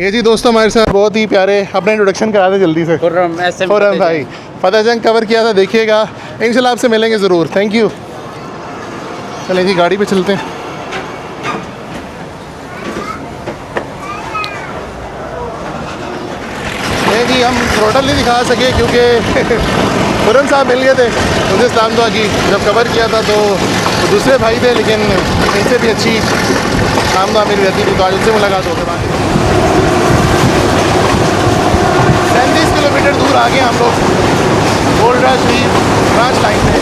ये जी दोस्तों हमारे साथ बहुत ही प्यारे, अपना इंट्रोडक्शन करा दे जल्दी से। खुर्रम भाई, फतेह जंग कवर किया था, देखिएगा इंशाल्लाह आपसे मिलेंगे ज़रूर। Thank you. चलें जी गाड़ी पे चलते हैं। नहीं जी हम थ्रोटल नहीं दिखा सके क्योंकि खुर्रम साहब मिल गए थे मुझे इस्लाम दुआ की, जब कवर किया था तो दूसरे भाई थे, लेकिन इनसे भी अच्छी नाम दुआ मेरी रहती थी, तो आज उनसे मुलाकात हो गई। 37 किलोमीटर दूर आ गए हम लोग गोल्ड रश ब्रांच लाइन में।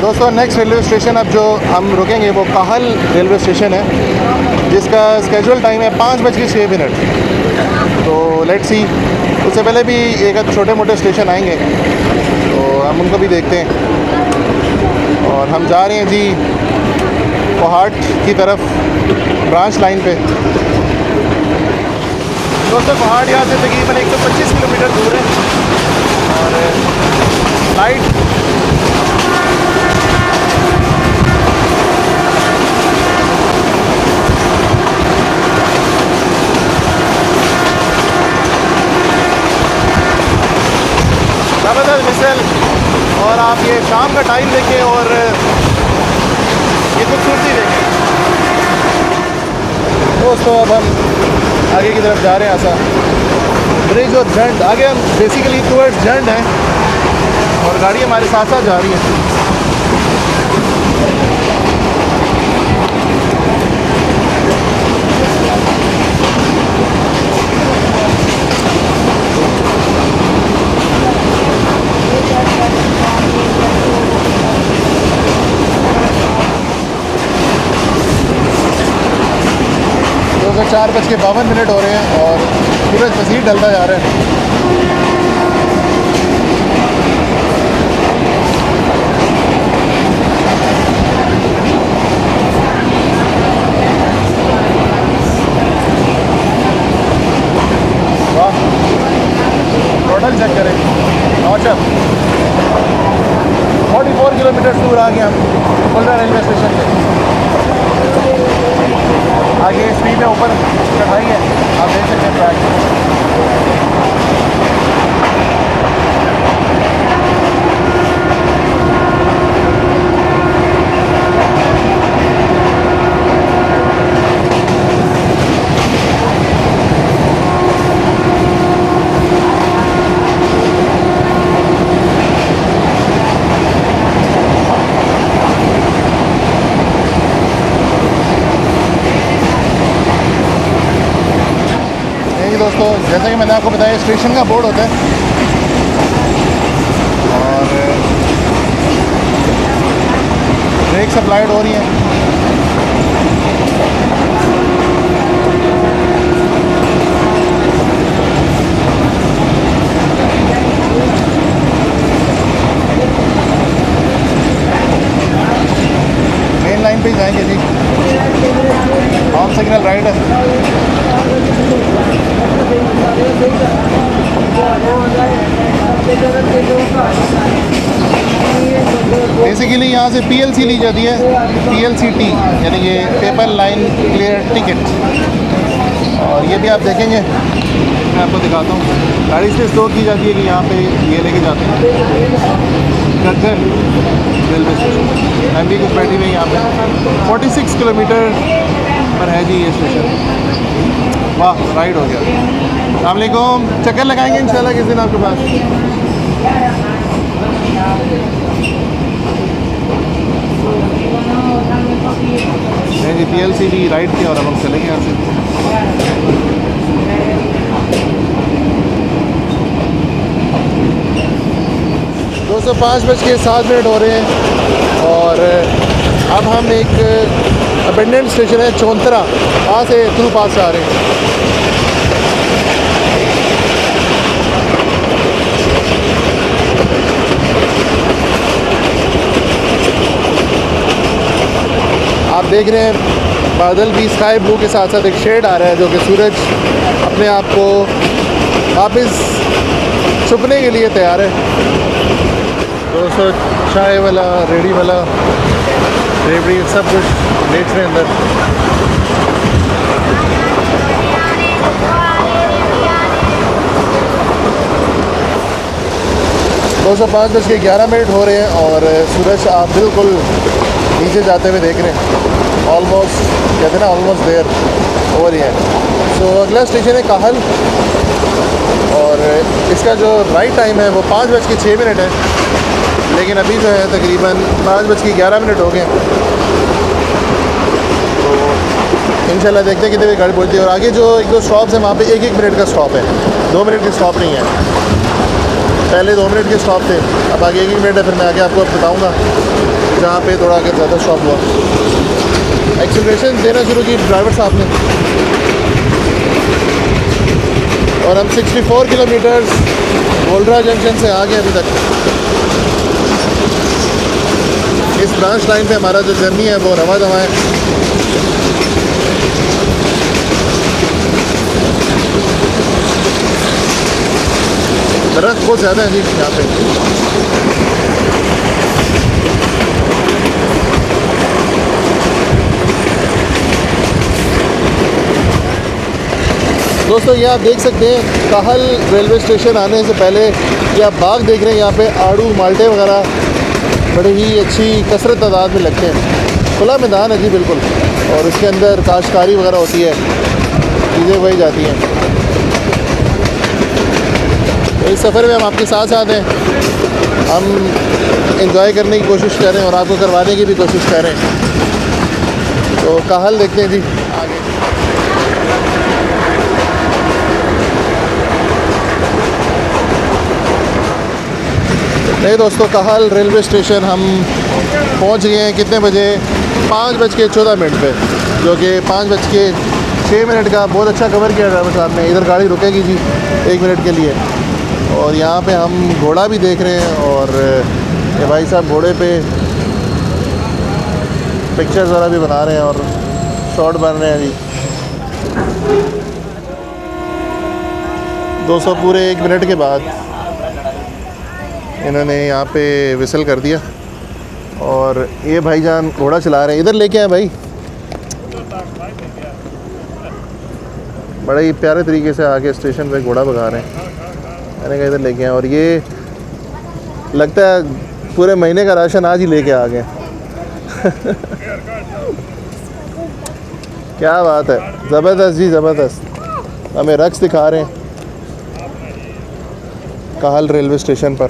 दोस्तों नेक्स्ट रेलवे स्टेशन अब जो हम रुकेंगे वो काहल रेलवे स्टेशन है, जिसका स्केजुअल टाइम है 5:06। तो लेट्स सी, उससे पहले भी एक छोटे मोटे स्टेशन आएंगे तो हम उनको भी देखते हैं। और हम जा रहे हैं जी कोहाट की तरफ ब्रांच लाइन पे। दोस्तों कोहाट यहाँ से तकरीबन 125 किलोमीटर दूर है और लाइट ज़बरदस्त मिसल। और आप ये शाम का टाइम देखें और ये खूबसूरती देखें। दोस्तों अब हम आगे की तरफ जा रहे हैं। ऐसा ब्रिज और जंड, आगे हम बेसिकली टूवर्ड्स जंड हैं और गाड़ी हमारे साथ साथ जा रही है। तो 4:52 हो रहे हैं और सूरज मज़ीद ढलता जा रहा है। वाह, टोटल चेक करें। अच्छा 44 किलोमीटर दूर आ गए हम कुल्ला रेलवे स्टेशन पे। आगे स्पीड में ऊपर चढ़ाई है, आप देख सकते हैं ट्रैक। दोस्तों जैसा कि मैंने आपको बताया स्टेशन का बोर्ड होता है और ब्रेक सप्लाइड हो रही है। मेन लाइन पे ही जाएंगे जी, ऑन सिग्नल राइट है। बेसिकली यहाँ से PLC ली जाती है, PLCT यानी ये पेपर लाइन क्लियर टिकट। और ये भी आप देखेंगे, मैं आपको दिखाता हूँ, गाड़ी से स्टोर की जाती है कि यहाँ पे ये लेके जाते हैं गदर रेलवे स्टेशन। हम भी कुछ बैठी हुई यहाँ पे 46 किलोमीटर पर है जी ये स्टेशन। वाह, राइड हो गया। अस्सलाम वालेकुम, चक्कर लगाएंगे इंशाल्लाह किस दिन आपके पास। नहीं जी PLC भी राइड थी और अब हम चलेंगे यहाँ से। दोस्तों 5:07 हो रहे हैं और अब हम एक अबेंडेंट स्टेशन है चौंतरा, वहाँ से थ्रू पास से आ रहे हैं। आप देख रहे हैं बादल भी स्काई ब्लू के साथ साथ एक शेड आ रहा है, जो कि सूरज अपने आप को वापस छुपने के लिए तैयार है। दोस्तों चाय वाला, रेडी वाला, रेवड़ी सब कुछ बेच रहे हैं अंदर। 5:11 हो रहे हैं और सूरज आप बिल्कुल नीचे जाते हुए देख रहे हैं। ऑलमोस्ट कहते हैं ना, ऑलमोस्ट देयर ओवर ही है। सो अगला स्टेशन है काहल और इसका जो राइट टाइम है वो 5:06 है, लेकिन अभी जो है तकरीबन 5:11 हो गए। तो इंशाल्लाह देखते हैं कितने बजे गाड़ी पहुँचती है। और आगे जो 1-2 स्टॉप्स हैं वहाँ पे 1-1 मिनट का स्टॉप है, 2 मिनट के स्टॉप नहीं है। पहले 2 मिनट के स्टॉप थे, अब आगे 1-1 मिनट है। फिर मैं आगे आपको बताऊँगा जहाँ पे थोड़ा आगे ज़्यादा स्टॉप हुआ। एक्सीलरेशन देना शुरू की ड्राइवर साहब ने और हम 64 किलोमीटर गोलरा जंक्शन से आ गए अभी तक। इस ब्रांच लाइन पे हमारा जो जर्नी है वो रवा दवा है। दरख्त बहुत ज़्यादा है जी यहाँ पे। दोस्तों ये आप देख सकते हैं काहल रेलवे स्टेशन आने से पहले ये आप बाग देख रहे हैं। यहाँ पे आड़ू माल्टे वगैरह बड़ी ही अच्छी कसरत तादाद में लगते हैं। खुला मैदान है जी बिल्कुल, और इसके अंदर काश्तकारी वगैरह होती है, चीज़ें वही जाती हैं। इस सफ़र में हम आपके साथ साथ हैं, हम एंजॉय करने की कोशिश कर रहे हैं और आपको करवाने की भी कोशिश कर रहे हैं। तो काहल देखते हैं जी आगे। नहीं दोस्तों, काहल रेलवे स्टेशन हम पहुंच गए हैं कितने बजे? 5:14 पे, जो कि 5:06 का बहुत अच्छा कवर किया ड्राइवर साहब ने। इधर गाड़ी रुकेगी जी 1 मिनट के लिए। और यहाँ पे हम घोड़ा भी देख रहे हैं और ये भाई साहब घोड़े पे पिक्चर्स वगैरह भी बना रहे हैं और शॉट बन रहे हैं जी। 200 पूरे 1 मिनट के बाद इन्होंने यहाँ पे विसल कर दिया और ये भाईजान घोड़ा चला रहे हैं। इधर लेके आए भाई, बड़े ही प्यारे तरीके से आके स्टेशन पे घोड़ा भगा रहे हैं। मैंने कहा इधर लेके आए और ये लगता है पूरे महीने का राशन आज ही लेके आ गए। क्या बात है, ज़बरदस्त जी ज़बरदस्त। हमें रक्स दिखा रहे हैं काहल रेलवे स्टेशन पर।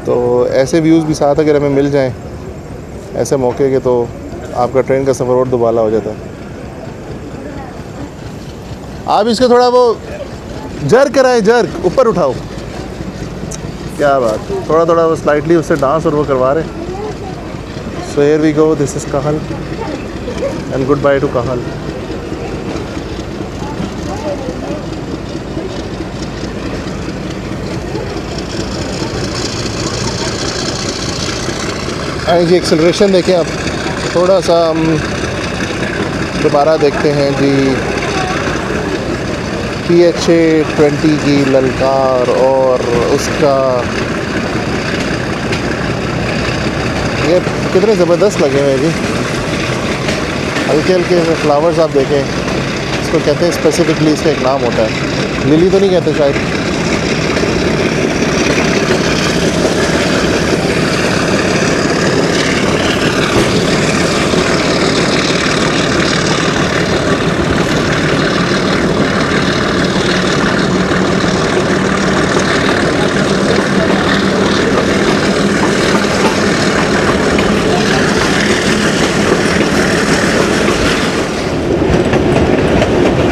तो ऐसे व्यूज़ भी साथ अगर हमें मिल जाएं ऐसे मौके के, तो आपका ट्रेन का सफ़र और दुबाला हो जाता है। आप इसको थोड़ा वो जर्क कराएं, जर्क ऊपर उठाओ। क्या बात, थोड़ा थोड़ा वो स्लाइटली उससे डांस और वो करवा रहे। So here we go, this is Kahal and good bye to Kahal. जी एक्सेलरेशन देखें आप, थोड़ा सा हम दोबारा देखते हैं जी। PHA-20 की ललकार और उसका ये कितने ज़बरदस्त लगे हुए हैं जी। हल्के हल्के फ्लावर्स आप देखें, इसको कहते हैं स्पेसिफिकली, इसका एक नाम होता है, लिली तो नहीं कहते शायद।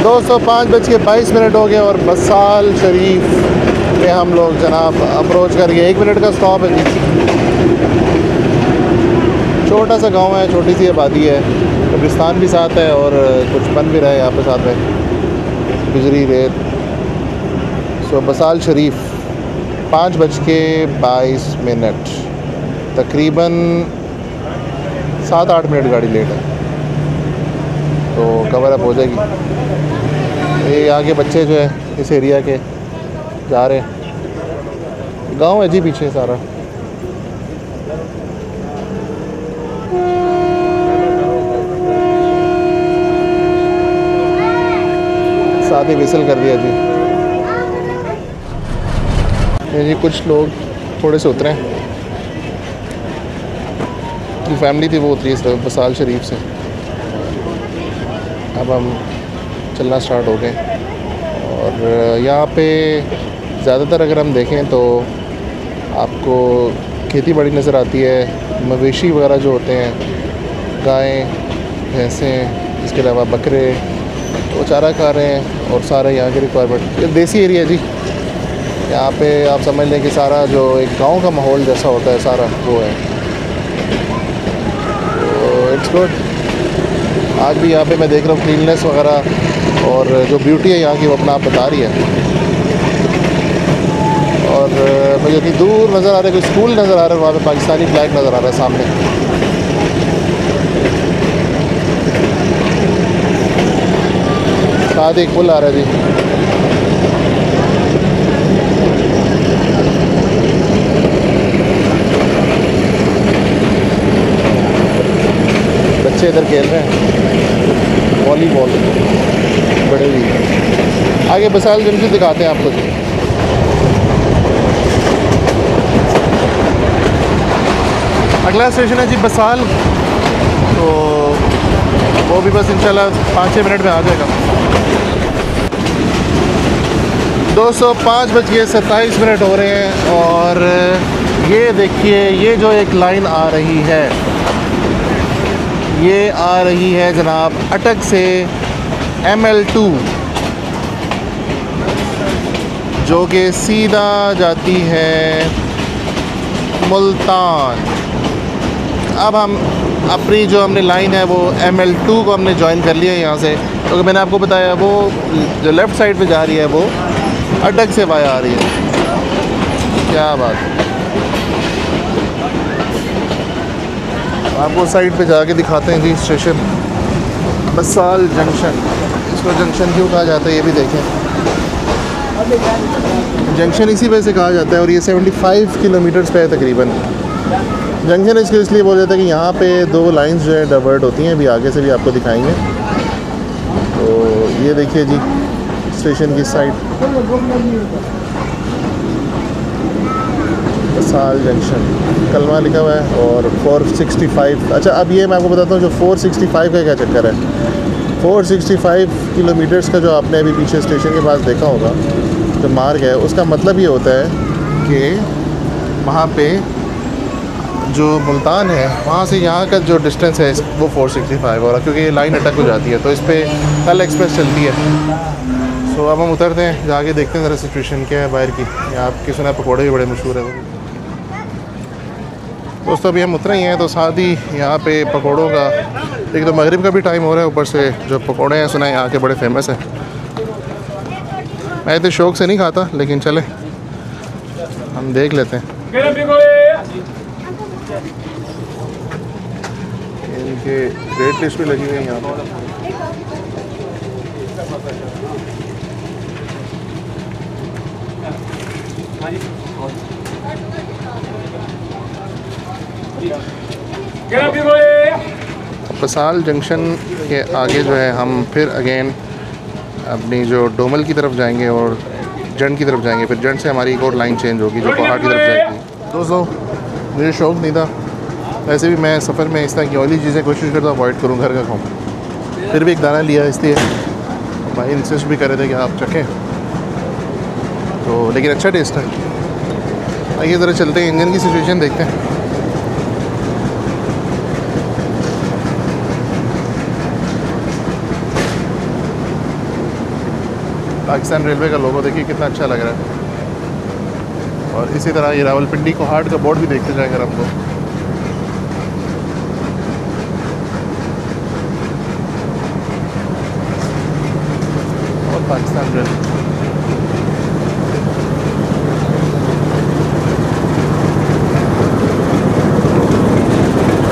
दोस्तों 5:22 हो गए और बसाल शरीफ पे हम लोग जनाब अप्रोच करके 1 मिनट का स्टॉप है जी। छोटा सा गांव है, छोटी सी आबादी है, कब्रिस्तान भी साथ है और कुछ बन भी रहा है यहाँ पे साथ में, बिजली रेत। सो बसाल शरीफ 5:22 तकरीबन 7-8 मिनट गाड़ी लेट है, तो कवर अप हो जाएगी। ये आगे बच्चे जो है इस एरिया के जा रहे हैं, गांव है जी पीछे सारा। साथ ही विसल कर दिया जी। ये जी कुछ लोग थोड़े से उतरे हैं, जो फैमिली थी वो उतरी है बसाल शरीफ से। अब हम चलना स्टार्ट हो गए और यहाँ पे ज़्यादातर अगर हम देखें तो आपको खेती बाड़ी नज़र आती है, मवेशी वगैरह जो होते हैं, गायें भैंसें, इसके अलावा बकरे, वो चारा खा रहे हैं और सारा यहाँ की रिक्वायरमेंट। ये देसी एरिया जी, यहाँ पे आप समझ लें कि सारा जो एक गांव का माहौल जैसा होता है सारा वो है, तो इट्स गुड। आज भी यहाँ पे मैं देख रहा हूँ क्लीननेस वगैरह और जो ब्यूटी है यहाँ की वो अपना आप बता रही है। और मुझे कहीं दूर नज़र आ रहा है कोई स्कूल नज़र आ रहा है, वहाँ पे पाकिस्तानी फ्लैग नज़र आ रहा है सामने। साथ एक पुल आ रहा है जी। बच्चे इधर खेल रहे हैं वॉलीबॉल, बड़े भी। आगे बसाल जंक्शन दिखाते हैं आपको जी। अगला स्टेशन है जी बसाल, तो वो भी बस इंशाल्लाह 5-6 मिनट में आ जाएगा। दोस्तों 5:27 हो रहे हैं और ये देखिए ये जो एक लाइन आ रही है, ये आ रही है जनाब अटक से ML2, जो कि सीधा जाती है मुल्तान। अब हम अपनी जो हमने लाइन है वो ML2 को हमने ज्वाइन कर लिया है यहाँ से, क्योंकि मैंने आपको बताया वो जो लेफ़्ट साइड पे जा रही है वो अटक से वाया आ रही है। क्या बात, आपको साइड पे जाके दिखाते हैं जी स्टेशन बसाल जंक्शन। इसको जंक्शन क्यों कहा जाता है ये भी देखें। जंक्शन इसी वजह से कहा जाता है और ये 75 किलोमीटर्स पे है तकरीबन। जंक्शन इसको इसलिए बोला जाता है कि यहाँ पे 2 लाइंस जो है डाइवर्ट होती हैं, अभी आगे से भी आपको दिखाएंगे। तो ये देखिए जी स्टेशन की साइड बसाल जंक्शन कलमा लिखा हुआ है और 465। अच्छा अब ये मैं आपको बताता हूँ जो 465 का क्या चक्कर है। 465 किलोमीटर्स का जो आपने अभी पीछे स्टेशन के पास देखा होगा जो मार्ग है, उसका मतलब ये होता है कि वहाँ पे जो मुल्तान है वहाँ से यहाँ का जो डिस्टेंस है वो 465 हो रहा, क्योंकि ये लाइन अटक हो जाती है तो इस पर कल एक्सप्रेस चलती है। सो अब हम उतरते हैं, जाके देखते हैं ज़रा सिचुएशन क्या है बाहर की। यहाँ आपके सुना पकौड़े भी बड़े मशहूर है वो। दोस्तों अभी हम उतरे ही हैं तो साथ ही यहाँ पे पकौड़ों का, एक तो मगरिब का भी टाइम हो रहा है, ऊपर से जो पकौड़े हैं सुना है यहाँ के बड़े फेमस हैं। मैं इतने शौक़ से नहीं खाता लेकिन चले हम देख लेते हैं। इनके रेट लिस्ट भी लगी हुई है यहाँ पर। बसाल जंक्शन के आगे जो है हम फिर अगेन अपनी जो डोमल की तरफ जाएंगे और जंड की तरफ जाएंगे, फिर जंड से हमारी एक और लाइन चेंज होगी जो पहाड़ की तरफ जाएगी। दोस्तों मुझे शौक़ नहीं था, वैसे भी मैं सफ़र में इस तरह की ऑयली चीज़ें कोशिश करता हूँ अवॉइड करूँ, घर का खाऊँ। फिर भी एक दाना लिया इसलिए भाई इंसिस्ट भी कर रहे थे कि आप चखें, तो लेकिन अच्छा टेस्ट है। आइए ज़रा चलते हैं, इंजन की सिचुएशन देखते हैं। पाकिस्तान रेलवे का लोगो देखिए कितना अच्छा लग रहा है। और इसी तरह ये रावलपिंडी कोहाट का बोर्ड भी देखते जाएंगे आपको। और पाकिस्तान रेल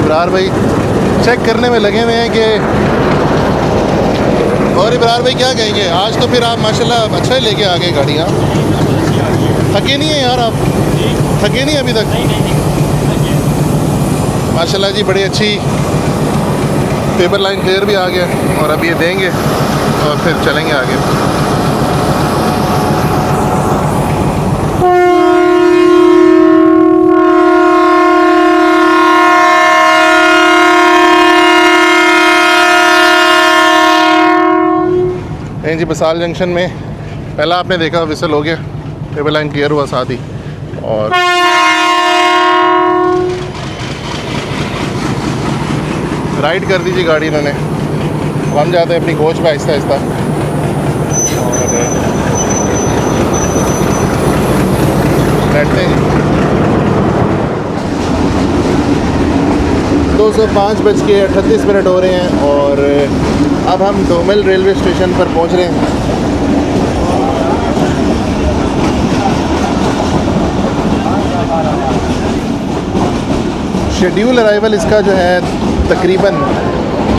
इब्रार भाई चेक करने में लगे हुए हैं कि, और इब्रार भाई क्या कहेंगे, आज तो फिर आप माशाल्लाह अच्छा ही लेके आ गए गाड़ियाँ। थके नहीं है यार आप? थके नहीं अभी तक? माशाल्लाह जी बड़ी अच्छी पेपर लाइन क्लियर भी आ गया और अब ये देंगे और फिर चलेंगे आगे। जी बसाल जंक्शन में पहला आपने देखा विसल हो गया, पेपर लाइन क्लियर हुआ साथ ही। और राइड कर दीजिए गाड़ी इन्होंने। हम जाते हैं अपनी कोच पे आहिस्ता आहिस्ता। और बैठते हैं। 2:05:38 हो रहे हैं और अब हम डोमेल रेलवे स्टेशन पर पहुंच रहे हैं। शेड्यूल अराइवल इसका जो है तकरीबन,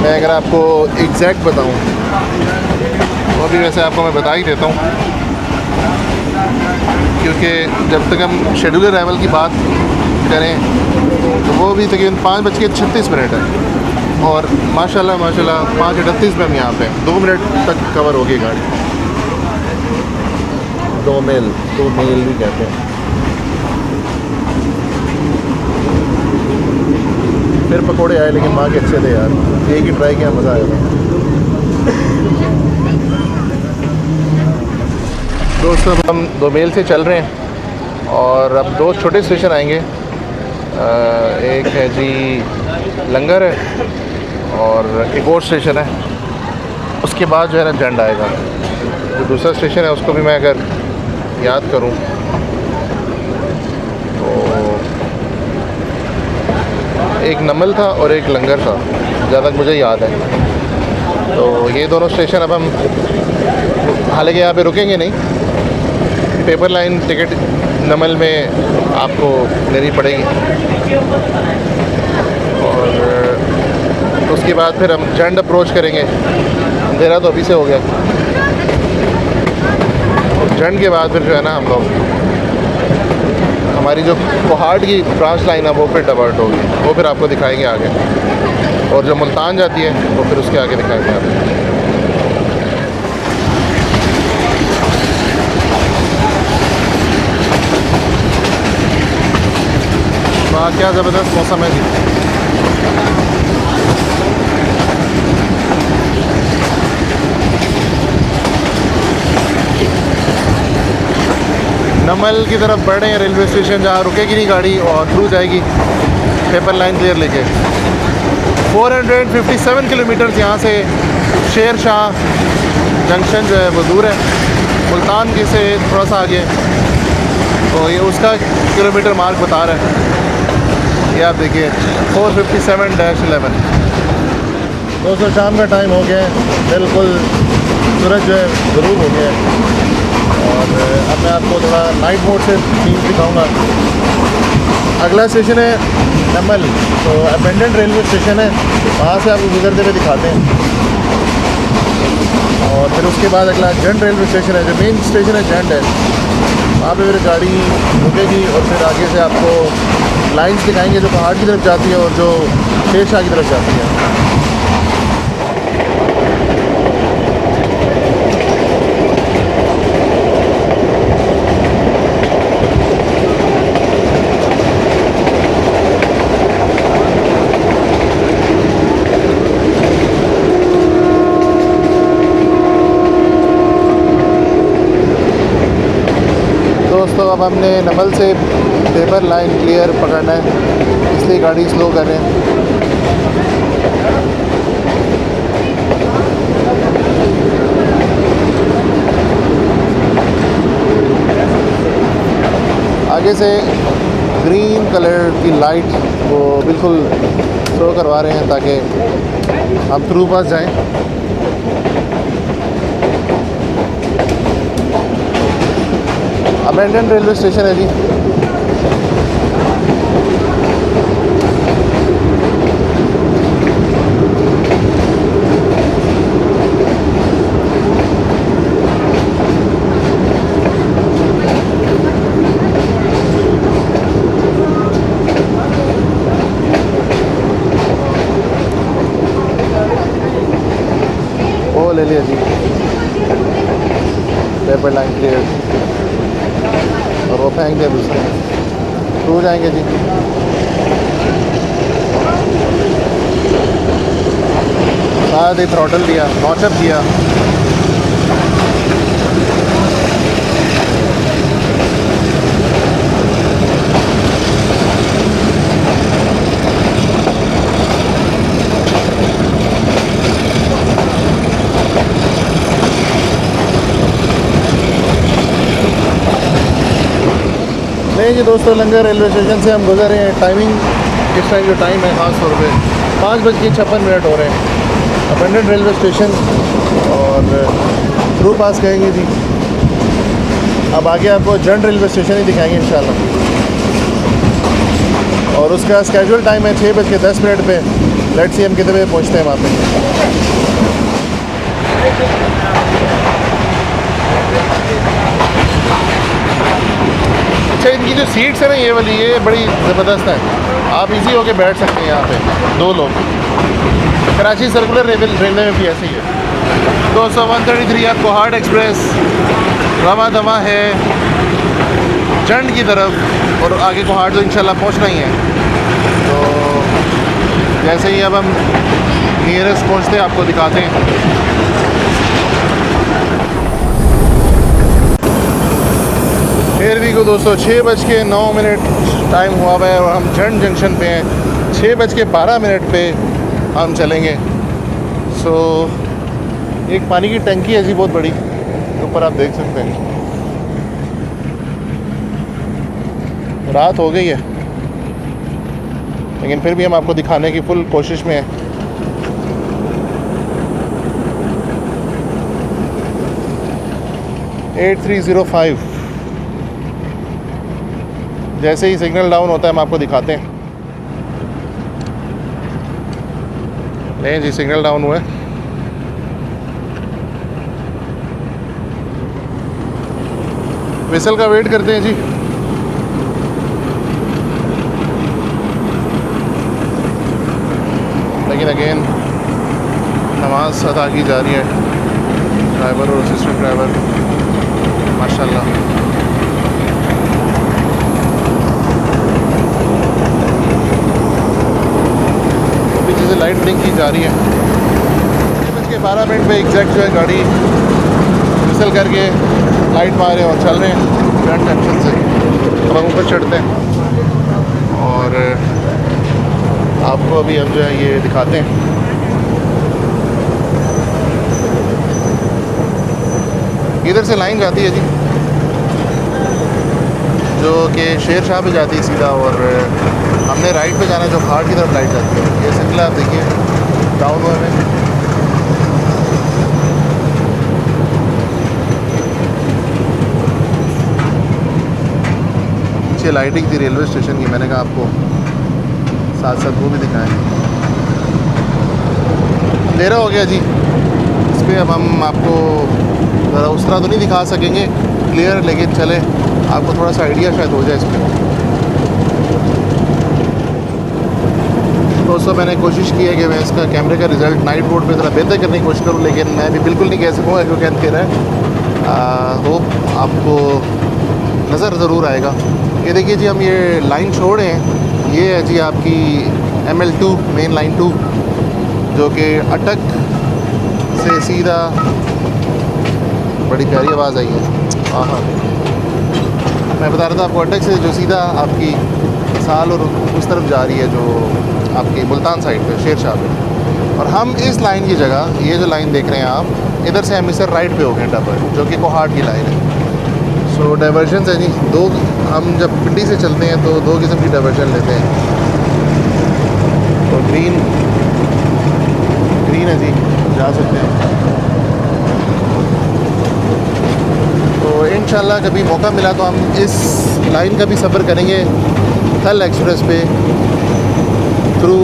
मैं अगर आपको एग्जैक्ट बताऊं तो अभी वैसे आपको मैं बता ही देता हूं, क्योंकि जब तक हम शेड्यूल अराइवल की बात करें तो वो भी तकरीबन 5:36 है और माशाल्लाह 5:38 में हम यहाँ पे 2 मिनट तक कवर होगी गाड़ी। 2 मील भी कहते हैं। फिर पकोड़े आए लेकिन माँ के अच्छे थे यार, एक ही ट्राई किया, मज़ा आया। दोस्तों हम 2 मील से चल रहे हैं और अब 2 छोटे स्टेशन आएंगे। एक है जी लंगर है और एक और स्टेशन है, उसके बाद जो है ना जंड आएगा। जो दूसरा स्टेशन है उसको भी मैं अगर याद करूं तो एक नमल था और एक लंगर था, ज़्यादा मुझे याद है। तो ये दोनों स्टेशन अब हम हालांकि यहाँ पे रुकेंगे नहीं। पेपर लाइन टिकट नमल में आपको लेनी पड़ेगी और उसके बाद फिर हम जंड अप्रोच करेंगे। अंधेरा तो अभी से हो गया। जंड के बाद फिर जो है ना हम लोग, हमारी जो कोहाट की ब्रांच लाइन है वो फिर डाइवर्ट होगी, वो फिर आपको दिखाएंगे आगे। और जो मुल्तान जाती है वो फिर उसके आगे दिखाएंगे आपको। वाह क्या ज़बरदस्त मौसम है जी। नमल की तरफ बढ़ रहे हैं, रेलवे स्टेशन जहाँ रुकेगी नहीं गाड़ी और थ्रू जाएगी पेपर लाइन क्लियर लेके। 457 किलोमीटर यहाँ से शेर शाह जंक्शन जो है वो दूर है, मुल्तान की से थोड़ा सा आगे। तो ये उसका किलोमीटर मार्क बता रहा है, ये आप देखिए 457-11। दोस्तों शाम का टाइम हो गया है, बिल्कुल सूरज जो है ग़ुरूब हो गया है। और अब मैं आपको थोड़ा नाइट मोड से सीन दिखाऊंगा। अगला स्टेशन है नमल, तो अबेंडेंट रेलवे स्टेशन है, वहाँ से आपको गुजरते हुए दिखाते हैं। और फिर उसके बाद अगला जंड रेलवे स्टेशन है, जो मेन स्टेशन है जंड है, वहाँ पे फिर गाड़ी रुकेगी और फिर आगे से आपको लाइंस दिखाएंगे जो पहाड़ की तरफ जाती है और जो शेर शाह की तरफ जाती है। दोस्तों अब हमने नमल से पेपर लाइन क्लियर पकड़ना है, इसलिए गाड़ी स्लो कर रहे हैं। आगे आगे से ग्रीन कलर की लाइट वो बिल्कुल शो करवा रहे हैं ताकि हम थ्रू पास जाएं। अबेंडन रेलवे स्टेशन है जी। वो ले लिया जी, पेपर लाइन क्लियर, और वो फेंक दिया दूसरे, टू जाएंगे जी। साथ ही थ्रॉटल दिया, नॉचअप किया। नहीं जी दोस्तों, लंगर रेलवे स्टेशन से हम गुजर रहे हैं। टाइमिंग इस टाइम जो टाइम है ख़ास तौर पे 5:56 हो रहे हैं। अबेंडन रेलवे स्टेशन और थ्रू पास कहेंगे जी। अब आगे आपको जंड रेलवे स्टेशन ही दिखाएंगे इंशाल्लाह। और उसका स्केजुअल टाइम है 6:10 पे। लेट्स सी हम कितने बजे पहुँचते हैं वहाँ पे। अच्छा, इनकी जो सीट्स है ना ये वाली, ये बड़ी ज़बरदस्त है। आप इजी होके बैठ सकते हैं यहाँ पे 2 लोग। कराची सर्कुलर रेलवे में भी ऐसे ही है। 133 आप कोहाट एक्सप्रेस रवा दवा है जंड की तरफ, और आगे कोहाट तो इंशाल्लाह पहुँचना ही है। तो जैसे ही अब हम नियरेस्ट पहुँचते हैं आपको दिखाते हैं। फिर भी को दोस्तों 6:09 टाइम हुआ हुआ है और हम जंड जंक्शन पे हैं। 6:12 पे हम चलेंगे। सो एक पानी की टंकी है जी बहुत बड़ी, ऊपर आप देख सकते हैं। रात हो गई है लेकिन फिर भी हम आपको दिखाने की फुल कोशिश में हैं। (8305) जैसे ही सिग्नल डाउन होता है हम आपको दिखाते हैं। नहीं जी, सिग्नल डाउन हुआ है। विसल का वेट करते हैं जी। लेकिन अगेन नमाज अदा की जा रही है। ड्राइवर और असिस्टेंट ड्राइवर माशाल्लाह। पीछे से लाइट ब्लिंक की जा रही है। 6:12 पे एग्जैक्ट जो है गाड़ी विसल करके लाइट मारे और चल रहे हैं जंड जंक्शन से। अब हम ऊपर चढ़ते हैं और आपको अभी हम जो है ये दिखाते हैं। इधर से लाइन जाती है जी जो कि शेर शाह पे जाती है सीधा, और हमने राइट पे जाना है जो खाट की तरफ लाइट जाती है। ये सिग्नल आप देखिए डाउन हुए में। पीछे लाइटिंग थी रेलवे स्टेशन की, मैंने कहा आपको साथ साथ वो भी दिखाएं। अंधेरा हो गया जी इस पर। अब हम आपको ज़रा उस तरह तो नहीं दिखा सकेंगे क्लियर, लेकिन चले आपको थोड़ा सा आइडिया शायद हो जाए इस पर। दोस्तों मैंने कोशिश की है कि मैं इसका कैमरे का रिज़ल्ट नाइट मोड पे ज़रा बेहतर करने की कोशिश करूँ, लेकिन मैं भी बिल्कुल नहीं कह सकूँगा क्योंकि अंधेरा है। होप आपको नज़र ज़रूर आएगा। ये देखिए जी, हम ये लाइन छोड़ रहे हैं। ये है जी आपकी ML2 मेन लाइन 2 जो कि अटक से सीधा, बड़ी प्यारी आवाज़ आई है। हाँ, मैं बता रहा था आपको, अटक से जो सीधा आपकी साल और उस तरफ जा रही है जो आपकी मुल्तान साइड पे, शेर शाह पे। और हम इस लाइन की जगह, ये जो लाइन देख रहे हैं आप, इधर से हम इसे राइट पे हो गए डबल, जो कि कोहाट की लाइन है। सो डाइवर्जन है जी दो। हम जब पिंडी से चलते हैं तो दो किस्म की डाइवर्जन लेते हैं। तो ग्रीन है जी, जा सकते हैं। तो इंशाल्लाह कभी मौका मिला तो हम इस लाइन का भी सफ़र करेंगे, थल एक्सप्रेस पे थ्रू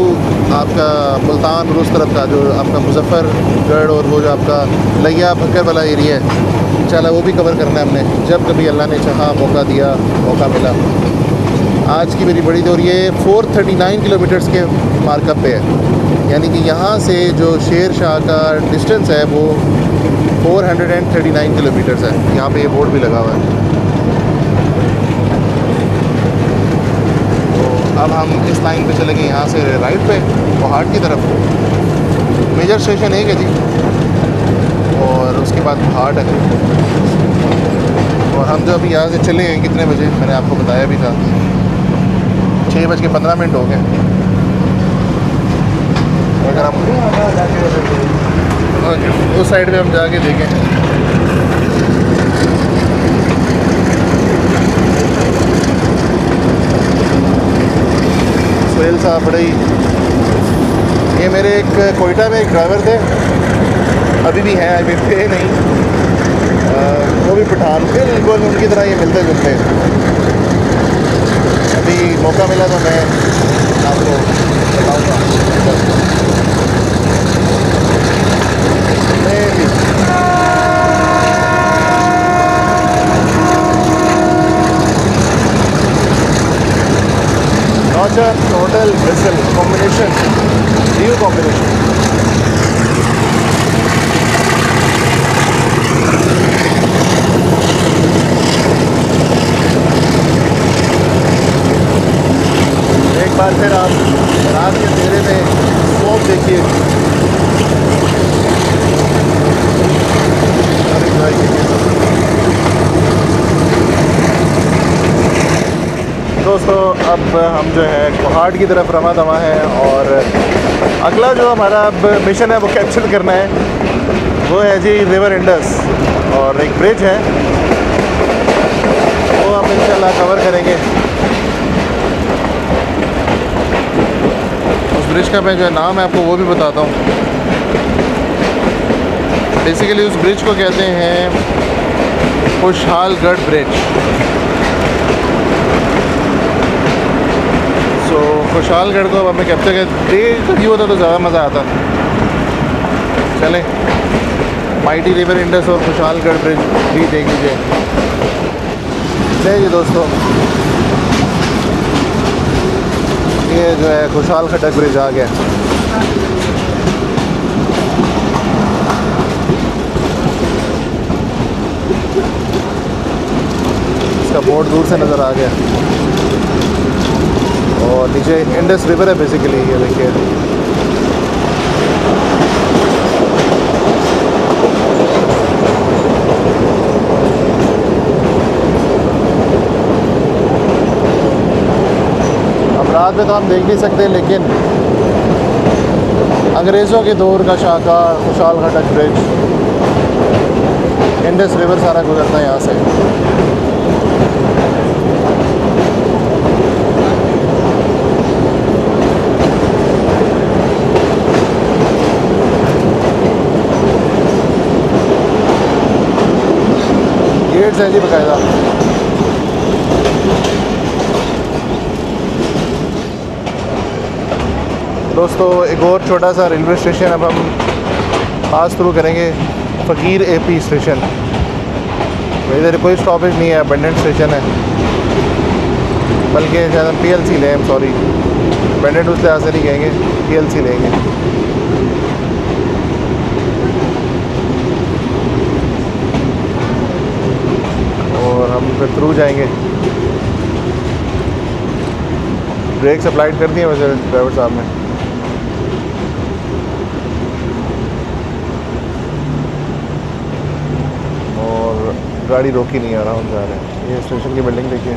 आपका मुल्तान और उस तरफ का जो आपका मुजफ्फरगढ़ और वो जो आपका लिया भक्कर वाला एरिया है, इंशाल्लाह वो भी कवर करना है हमने, जब कभी अल्लाह ने चाहा, मौका दिया, मौका मिला। आज की मेरी बड़ी दौड़ ये 439 किलोमीटर्स के मार्कअप पे है, यानी कि यहाँ से जो शेर शाह का डिस्टेंस है वो 439 किलोमीटर्स है। यहाँ पे ये बोर्ड भी लगा हुआ है। तो अब हम इस लाइन पे चलेंगे यहाँ से राइट पे पहाड़ की तरफ। मेजर स्टेशन एक है जी, और उसके बाद पहाड़ है। और हम जो अभी यहाँ से चले हैं कितने बजे मैंने आपको बताया भी था, 6:15 हो गए। अगर हम उस साइड पे हम जाके देखें, सोहेल साहब बड़े ही, ये मेरे एक कोयटा में एक ड्राइवर थे, अभी भी हैं, अभी थे नहीं, वो भी पठान बिल्कुल उनकी तरह ये मिलते जुलते हैं। अभी मौका मिला तो मैं आपको बताऊँगा। नौचर होटल ब्रिसल कॉम्बिनेशन, न्यू कॉम्बिनेशन। एक बार फिर आप रात के अंधेरे में स्मोक देखिए, और एंजॉय कीजिए। दोस्तों अब हम जो है पहाड़ की तरफ रवा दवा है, और अगला जो हमारा अब मिशन है वो कैप्चर करना है, वो है जी रिवर इंडस, और एक ब्रिज है वो हम इंशाल्लाह कवर करेंगे। उस ब्रिज का मैं जो नाम है आपको वो भी बताता हूँ। बेसिकली उस ब्रिज को कहते हैं खुशहालगढ़ ब्रिज। तो खुशहालगढ़ को अब हमें कैप्चर कर डे व्यू होता तो ज़्यादा मज़ा आता। चलें, माइटी रिवर इंडस और खुशहालगढ़ ब्रिज भी देख लीजिए। जी दोस्तों, ये जो है खुशहाल खटक ब्रिज आ गया। इसका बोर्ड दूर से नज़र आ गया, और नीचे इंडस रिवर है बेसिकली, ये देखिए। अब रात में तो हम देख नहीं सकते, लेकिन अंग्रेज़ों के दौर का शाहकार खुशहाल खटक ब्रिज, इंडस रिवर सारा गुजरता है यहाँ से। गेट्स हैं जी बाकायदा। दोस्तों एक और छोटा सा रेलवे स्टेशन अब हम पास थ्रू करेंगे, फ़कीर एपी स्टेशन। इधर कोई स्टॉपेज नहीं है, अबेंडेंट स्टेशन है, बल्कि शायद हम PLC लें, सॉरी अबेंडेंट उस लिहाज से नहीं कहेंगे, PLC लेंगे। और हम फिर थ्रू जाएंगे। ब्रेक्स अप्लाइड कर दिए वैसे ड्राइवर साहब ने। और गाड़ी रोकी नहीं, आराम जा रहे हैं। ये स्टेशन की बिल्डिंग देखिए।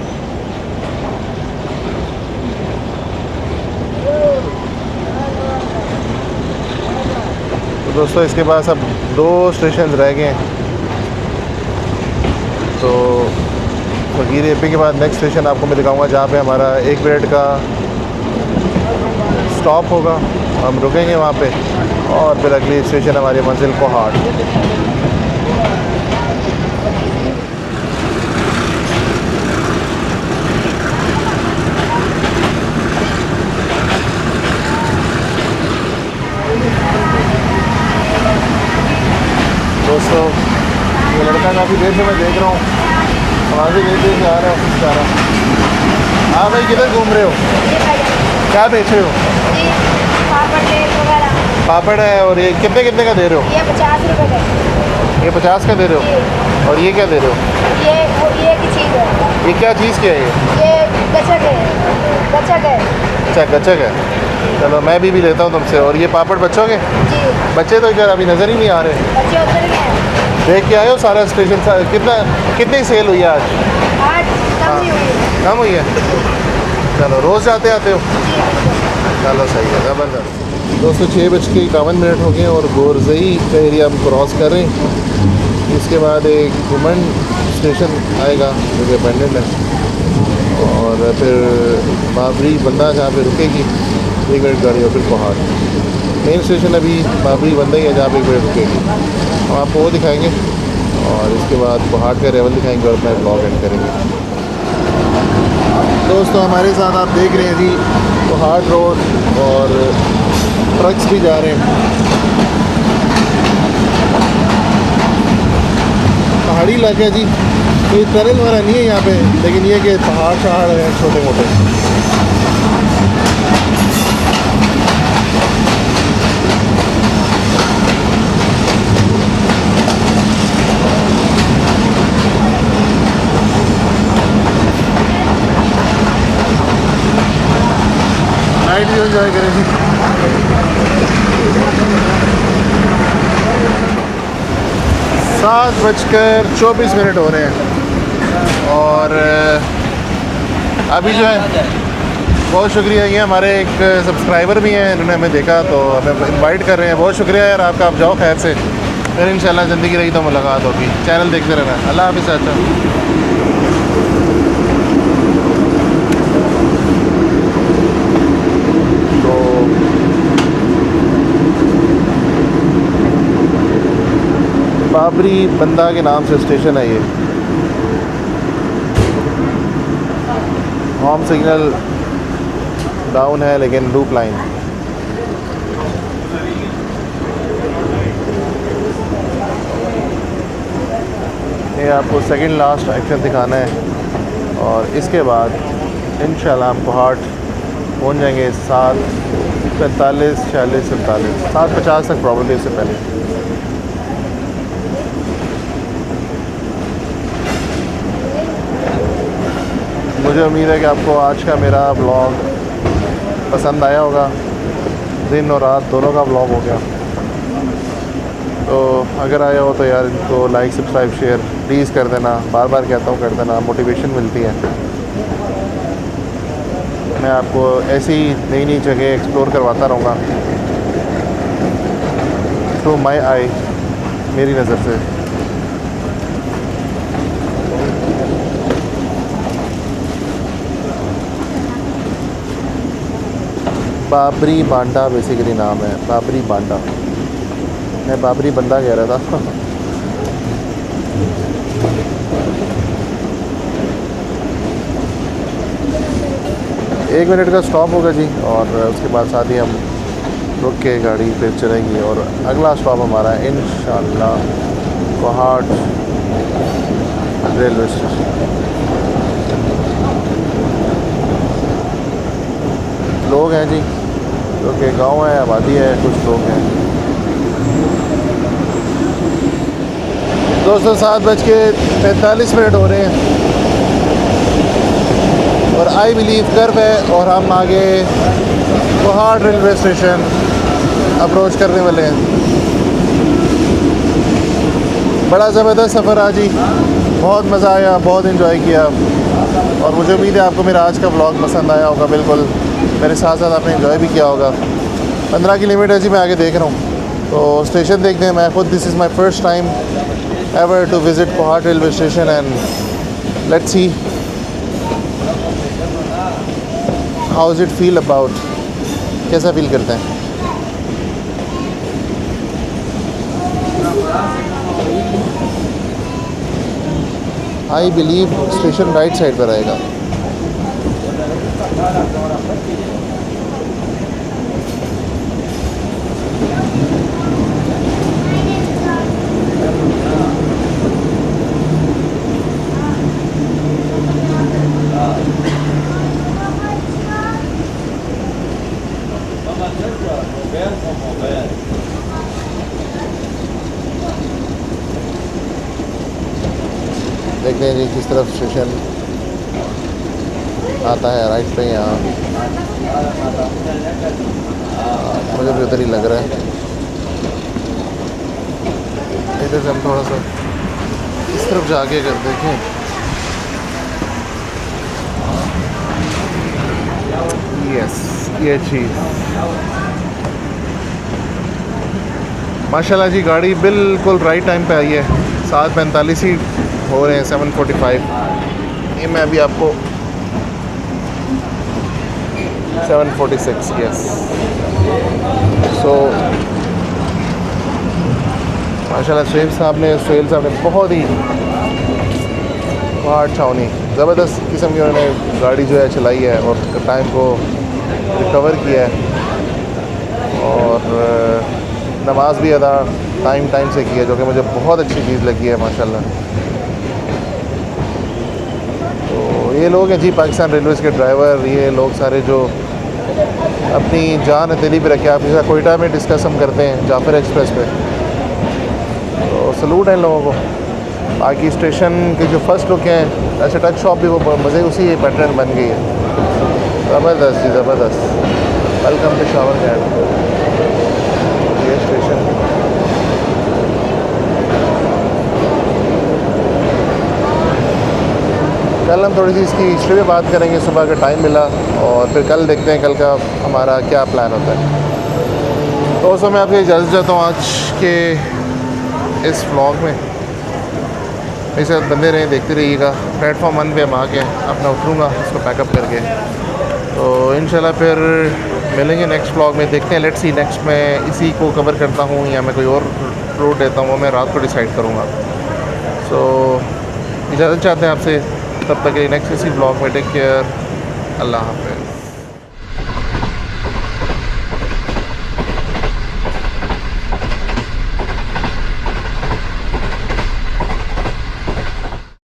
तो दोस्तों इसके पास अब 2 स्टेशन रह गए हैं, तो फकीर एपी के बाद नेक्स्ट स्टेशन आपको मैं दिखाऊंगा जहाँ पे हमारा 1 मिनट का स्टॉप होगा, हम रुकेंगे वहाँ पे और फिर अगली स्टेशन हमारी मंजिल कोहाट। दोस्तों ये लड़का काफ़ी देर से मैं देख रहा हूँ, वहाँ से देख देख आ रहा है ऑफिस जा रहा। हाँ भाई, किधर घूम रहे हो, क्या बेच रहे हो? पापड़ है। और ये कितने कितने का दे रहे हो? ये 50 रुपए का। ये 50 का दे रहे हो? और ये क्या दे रहे हो? ये की चीज़ है। ये क्या चीज़ क्या है? ये गचक है, गचक है। अच्छा, गचक है। चलो मैं भी लेता हूँ तुमसे। और ये पापड़ बच्चों के? जी। बच्चे तो इधर अभी नज़र ही नहीं आ रहे। बच्चे उधर ही हैं। देख के आए हो सारा स्टेशन? कितनी सेल हुई है आज? आज कम ही हुई है। कम हुई है? चलो रोज़ जाते आते हो? जी। चलो सही है, ज़बरदस्त। दोस्तों 6:51 हो गए और गोरजई का एरिया हम क्रॉस कर रहे हैं। इसके बाद एक घुमन स्टेशन आएगा जो कि अपेंडेंट है, और फिर बाबरी बंदा जहाँ पे रुकेगी 1 मिनट गाड़ी, और फिर कोहाट। मेन स्टेशन अभी बाबरी बंदा ही है जहाँ पे 1 मिनट रुकेगी। हम आपको वो दिखाएंगे और इसके बाद कोहाट का रेवल दिखाएंगे और अपना ब्लॉग एंड करेंगे। दोस्तों हमारे साथ आप देख रहे हैं जी कोहाट रोड, और ट्रक्स भी जा रहे हैं। पहाड़ी इलाका है जी, कोई टनल वाला नहीं है यहाँ पे, लेकिन ये कि पहाड़ शहाड़ हैं छोटे मोटे। नाइट व्यू एंजॉय करें जी। 7:24 हो रहे हैं, और अभी जो है बहुत शुक्रिया, ये हमारे एक सब्सक्राइबर भी हैं, इन्होंने हमें देखा तो हमें इनवाइट कर रहे हैं। बहुत शुक्रिया यार आपका, आप जाओ खैर से, फिर इंशाल्लाह ज़िंदगी रही तो मुलाकात होगी। चैनल देखते रहना। अल्लाह हाफ़िज़। अच्छा बाबरी बंदा के नाम से स्टेशन है ये। होम सिग्नल डाउन है लेकिन लूप लाइन। ये आपको सेकंड लास्ट एक्शन दिखाना है, और इसके बाद इंशाल्लाह हम कोहाट पहुंच जाएंगे 7:45, 46, 47, 7:50 तक प्रॉब्लम इससे पहले। मुझे उम्मीद है कि आपको आज का मेरा ब्लॉग पसंद आया होगा। दिन और रात दोनों का ब्लॉग हो गया, तो अगर आया हो तो यार इनको लाइक, सब्सक्राइब, शेयर प्लीज़ कर देना। बार बार कहता हूँ कर देना, मोटिवेशन मिलती है। मैं आपको ऐसी नई नई जगह एक्सप्लोर करवाता रहूँगा थ्रू माई आई, मेरी नज़र से। बाबरी बांडा बेसिकली नाम है, बाबरी बांडा। मैं बाबरी बंदा कह रहा था। 1 मिनट का स्टॉप होगा जी, और उसके बाद साथ ही हम रुक के गाड़ी फिर चलेंगी, और अगला स्टॉप हमारा है इंशाल्लाह कोहाट रेलवे स्टेशन। लोग हैं जी, जो कि गाँव है, आबादी है, कुछ लोग हैं। दोस्तों 7:45 हो रहे हैं, और आई बिलीव कर्व है, और हम आगे कोहाट रेलवे स्टेशन अप्रोच करने वाले हैं। बड़ा ज़बरदस्त सफ़र आज ही, बहुत मज़ा आया, बहुत इन्जॉय किया, और मुझे उम्मीद है आपको मेरा आज का व्लॉग पसंद आया होगा। बिल्कुल मेरे साथ साथ आपने इन्जॉय भी किया होगा। 15 किलोमीटर जी मैं आगे देख रहा हूँ, तो स्टेशन देखते हैं। मैं खुद this is my first time ever to visit Kohat railway station, and let's see how is it feel about, कैसा फील करते हैं। I believe station right side पर आएगा। देखते हैं जी किस तरफ स्टेशन आता है, राइट पे यहाँ। मुझे भी उधर ही लग रहा है। इधर से हम थोड़ा सा इस तरफ जाके अगर देखें, यस ये चीज़ माशाल्लाह जी, गाड़ी बिल्कुल राइट टाइम पे आई है। 7:45 ही हो रहे हैं, 7:45। ये मैं अभी आपको 7:46 यस। सो माशाल्लाह सुहेल साहब ने बहुत ही हार्ड छावनी ज़बरदस्त किस्म की उन्होंने गाड़ी जो है चलाई है और टाइम को रिकवर किया है। और नमाज भी अदा टाइम से की है, जो कि मुझे बहुत अच्छी चीज़ लगी है माशाल्लाह। तो ये लोग हैं जी पाकिस्तान रेलवेज़ के ड्राइवर, ये लोग सारे जो अपनी जान हथेली पे रखे। आप जैसा कोयटा में डिस्कस हम करते हैं जाफर एक्सप्रेस पे, तो सलूट है इन लोगों को। बाकी स्टेशन के जो फर्स्ट लुक हैं, ऐसे टच शॉप भी वो मज़े उसी पैटर्न बन गई है। ज़बरदस्त जी ज़बरदस्त। वेलकम टू शावर कैट। ये स्टेशन कल हम थोड़ी सी इसकी हिस्ट्री में बात करेंगे, सुबह का टाइम मिला, और फिर कल देखते हैं कल का हमारा क्या प्लान होता है। तो दोस्तों मैं आपसे इजाज़त चाहता हूँ आज के इस व्लॉग में। मेरे साथ बंदे रहें, देखते रहिएगा। प्लेटफॉर्म 1 पे हम आ गए, अपना उतरूँगा इसको पैकअप करके। तो इंशाल्लाह फिर मिलेंगे नेक्स्ट व्लॉग में। देखते हैं, लेट्स सी नेक्स्ट मैं इसी को कवर करता हूँ या मैं कोई और रूट लेता हूँ, वो मैं रात को डिसाइड करूँगा। सो इजाज़त चाहते हैं आपसे, तब तक के नेक्स्ट इसी ब्लॉग में। टेक केयर, अल्लाह हाफ़िज़।